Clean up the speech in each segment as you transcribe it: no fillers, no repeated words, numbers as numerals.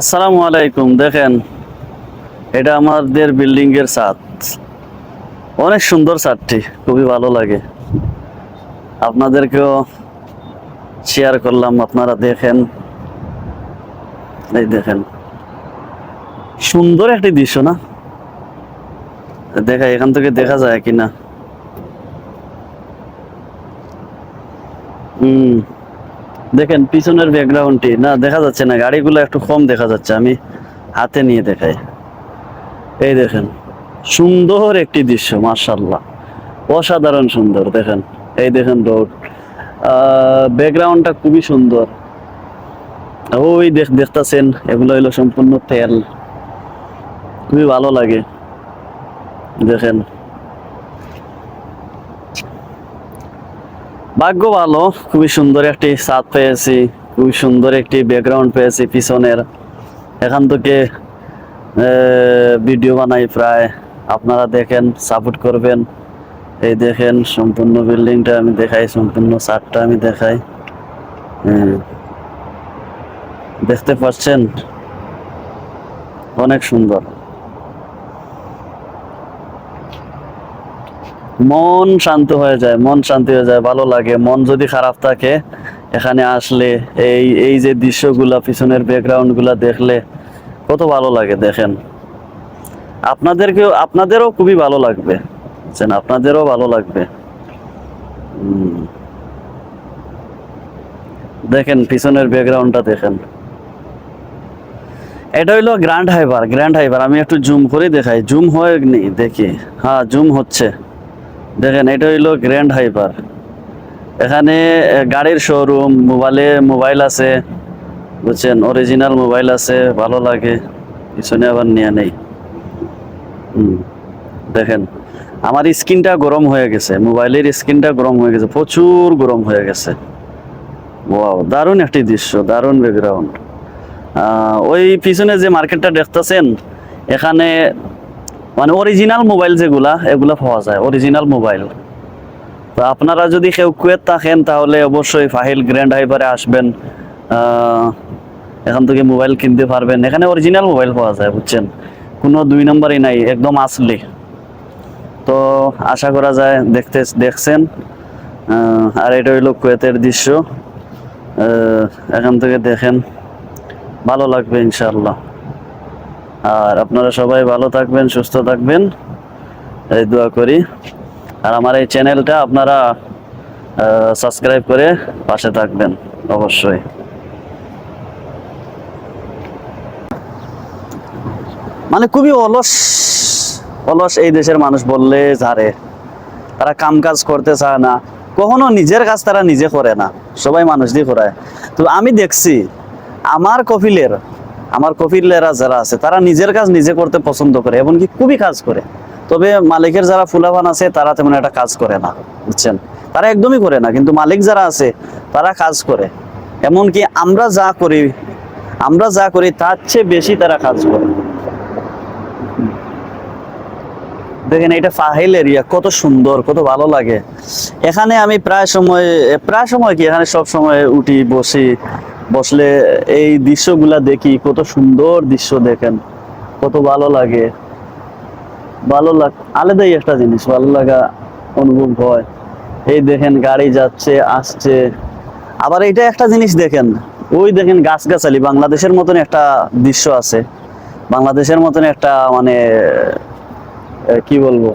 আসসালামু আলাইকুম। দেখেন, এটা আমাদের বিল্ডিং এর ছাদ। অনেক সুন্দর ছাদটি, খুবই ভালো লাগে। আপনাদেরকেও শেয়ার করলাম, আপনারা দেখেন। এই দেখেন, সুন্দর একটি দৃশ্য না? দেখা এখান থেকে দেখা যায় কিনা। হুম, দেখেন পিছনের ব্যাকগ্রাউন্ডটি না দেখা যাচ্ছে না, গাড়িগুলো একটু কম দেখা যাচ্ছে, আমি হাতে নিয়ে দেখাই। এই দেখেন, সুন্দর একটি দৃশ্য, মাশাআল্লাহ, অসাধারণ সুন্দর। দেখেন, এই দেখেন রোড, ব্যাকগ্রাউন্ডটা খুবই সুন্দর। ওই দেখতাছেন, এগুলো হইলো সম্পূর্ণ তেল, খুবই ভালো লাগে। দেখেন, ভাগ্য ভালো, খুবই সুন্দর একটি ছাদ পেয়েছি, খুবই সুন্দর একটি ব্যাকগ্রাউন্ড পেয়েছি পিছনের। এখান থেকে ভিডিও বানাই প্রায়, আপনারা দেখেন, সাপোর্ট করবেন। এই দেখেন সম্পূর্ণ বিল্ডিংটা আমি দেখাই, সম্পূর্ণ ছাদটা আমি দেখাই। হ্যাঁ, দেখতে পাচ্ছেন, অনেক সুন্দর। মন শান্ত হয়ে যায়, মন শান্তি হয়ে যায়, ভালো লাগে। মন যদি খারাপ থাকে, এখানে আসলে এই এই যে দৃশ্যগুলা, পিছনের ব্যাকগ্রাউন্ড গুলা দেখলে কত ভালো লাগে। দেখেন, আপনাদেরও খুবই ভালো লাগবে, বুঝছেন, আপনাদেরও ভালো লাগবে। উম, দেখেন পিছনের ব্যাকগ্রাউন্ডটা দেখেন। এটা হইলো গ্র্যান্ড হাইবার। গ্র্যান্ড হাইবার আমি একটু জুম করে দেখাই, জুম হয়নি দেখি। হ্যাঁ, জুম হচ্ছে। দেখেন, এটা হইলো গ্র্যান্ড হাইবার। এখানে গাড়ির শোরুম, মোবাইল আছে, বুঝছেন, অরিজিনাল মোবাইল আছে, ভালো লাগে। পিছনে আবার নিয়ে নেই। হুম, দেখেন, আমার স্ক্রিনটা গরম হয়ে গেছে, মোবাইলের স্ক্রিনটা গরম হয়ে গেছে, প্রচুর গরম হয়ে গেছে। ওয়াও, দারুণ একটি দৃশ্য, দারুণ ব্যাকগ্রাউন্ড। ওই পিছনে যে মার্কেটটা দেখতেছেন, এখানে মানে অরিজিনাল মোবাইল যেগুলা, এগুলা পাওয়া যায়, অরিজিনাল মোবাইল। তো আপনারা যদি কেউ কুয়েত থাকেন, তাহলে অবশ্যই ফাহিল গ্র্যান্ড হাইপারে আসবেন। এখান থেকে মোবাইল কিনতে পারবেন। এখানে অরিজিনাল মোবাইল পাওয়া যায়, বুঝছেন, কোনো দুই নম্বরই নাই, একদম আসলি। তো আশা করা যায় দেখছেন। আর এটা হইলো কুয়েতের দৃশ্য। এখান থেকে দেখেন, ভালো লাগবে ইনশাআল্লাহ। আর আপনারা সবাই ভালো থাকবেন, সুস্থ থাকবেন, এই দোয়া করি। আর আমার এই চ্যানেলটা আপনারা সাবস্ক্রাইব করে পাশে থাকবেন অবশ্যই। মানে খুবই অলস, অলস এই দেশের মানুষ বললে ঝাড়ে। তারা কাম কাজ করতে চায় না, কখনো নিজের কাজ তারা নিজে করে না, সবাই মানুষ দিয়ে করায়। তো আমি দেখছি আমার কফিলের আমার কফিলেরা যারা আছে, তারা নিজের কাজ নিজে করতে পছন্দ করে, এমনকি খুবই কাজ করে। তবে মালিকের যারা ফুলাবান আছে, তারা তেমন একটা কাজ করে না, বুঝছেন, তারা একদমই করে না। কিন্তু মালিক যারা আছে, তারা কাজ করে। এমনকি আমরা যা করি তার চেয়ে বেশি তারা কাজ করে। দেখেন, এটা ফাহিল এরিয়া, কত সুন্দর, কত ভালো লাগে। এখানে আমি প্রায় সময় কি, এখানে সব সময় উঠি, বসলে এই দৃশ্যগুলা দেখি, কত সুন্দর দৃশ্য। দেখেন, কত ভালো লাগে। আলাদাই একটা জিনিস, ভালো লাগা অনুভব হয়। এই দেখেন, গাড়ি যাচ্ছে আসছে। আবার এটা একটা জিনিস দেখেন, ওই দেখেন গাছগাছালি, বাংলাদেশের মতন একটা দৃশ্য আছে। বাংলাদেশের মতন একটা মানে কি বলবো,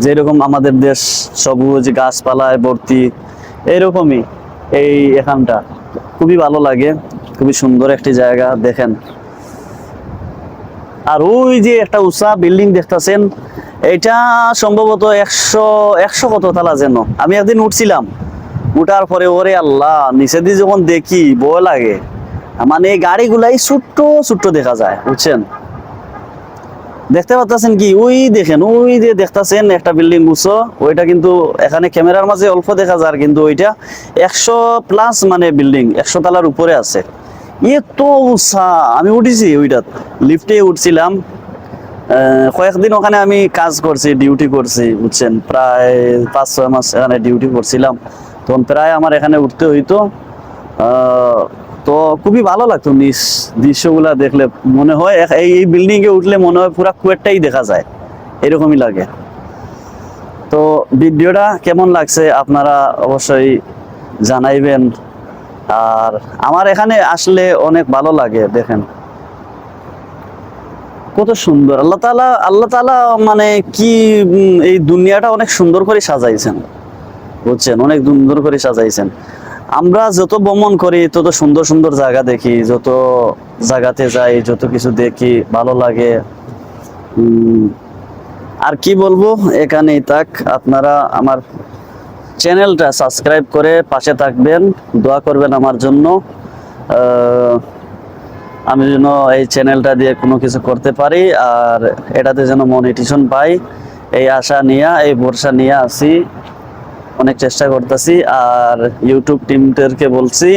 যেরকম আমাদের দেশ সবুজ গাছপালায় ভর্তি, এইরকমই এই এখানটা। খুবই ভালো লাগে, খুবই সুন্দর একটি জায়গা। দেখেন, আর ওই যে একটা উঁচা বিল্ডিং দেখতেছেন, এটা সম্ভবত একশো একশো কত তালা যেন। আমি একদিন উঠছিলাম, উঠার পরে ওরে আল্লাহ, নিচে দিয়ে যখন দেখি ভয় লাগে। মানে এই গাড়িগুলাই ছোট্ট ছোট্ট দেখা যায়, বুঝছেন। দেখতে পাচ্ছেন কি, ওই দেখেন, ওই যে দেখতেছেন একটা বিল্ডিং উঁচু, ওইটা কিন্তু এখানে ক্যামেরার মাঝে অল্প দেখা যায়, কিন্তু ওইটা 100+ মানে বিল্ডিং, 100 তলার উপরে আছে। এত উঁচা। আমি উঠেছি ওইটা, লিফটে উঠছিলাম। কয়েকদিন ওখানে আমি কাজ করছি, ডিউটি করছি, বুঝছেন, প্রায় 5-6 মাস এখানে ডিউটি করছিলাম। তখন প্রায় আমার এখানে উঠতে হইতো। তো তো খুবই ভালো লাগতো নিজ দৃশ্যগুলা দেখলে, মনে হয় এই বিল্ডিং এ উঠলে মনে হয় পুরা কুয়েটটাই দেখা যায়, এরকমই লাগে। তো ভিডিওটা কেমন লাগছে আপনারা অবশ্যই জানাইবেন। আর আমার এখানে আসলে অনেক ভালো লাগে, দেখেন কত সুন্দর আল্লাহ তাআলা মানে কি এই দুনিয়াটা অনেক সুন্দর করে সাজাইছেন, বুঝছেন, অনেক সুন্দর করে সাজাইছেন। আমরা যত ভ্রমণ করি তত সুন্দর সুন্দর জায়গা দেখি, যত জায়গাতে যাই যত কিছু দেখি ভালো লাগে। আর কি বলবো, এখানেই থাক। আপনারা আমার চ্যানেলটা সাবস্ক্রাইব করে পাশে থাকবেন, দোয়া করবেন আমার জন্য। আমি যেন এই চ্যানেলটা দিয়ে কোনো কিছু করতে পারি, আর এটাতে যেন মনিটেশন পাই, এই আশা নিয়ে, এই ভরসা নিয়ে আছি, অনেক চেষ্টা করতেছি। আর ইউটিউব টিমদেরকে বলছি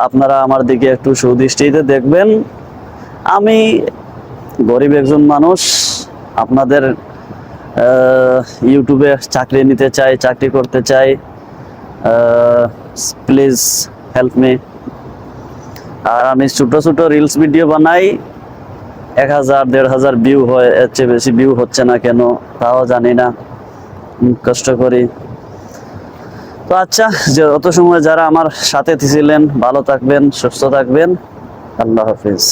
আপনারা আমার দিকে একটু সুদৃষ্টিতে দেখবেন। আমি গরিব একজন মানুষ, আপনাদের ইউটিউবে চাকরি নিতে চাই, চাকরি করতে চাই, প্লিজ হেল্প মি। আর আমি ছোট ছোট রিলস ভিডিও বানাই, 1000 1500 ভিউ হয়, এর চেয়ে বেশি ভিউ হচ্ছে না কেন তাও জানি না, কষ্ট করি। তো আচ্ছা, যে অত সময় যারা আমার সাথে ছিলেন, ভালো থাকবেন, সুস্থ থাকবেন, আল্লাহ হাফিজ।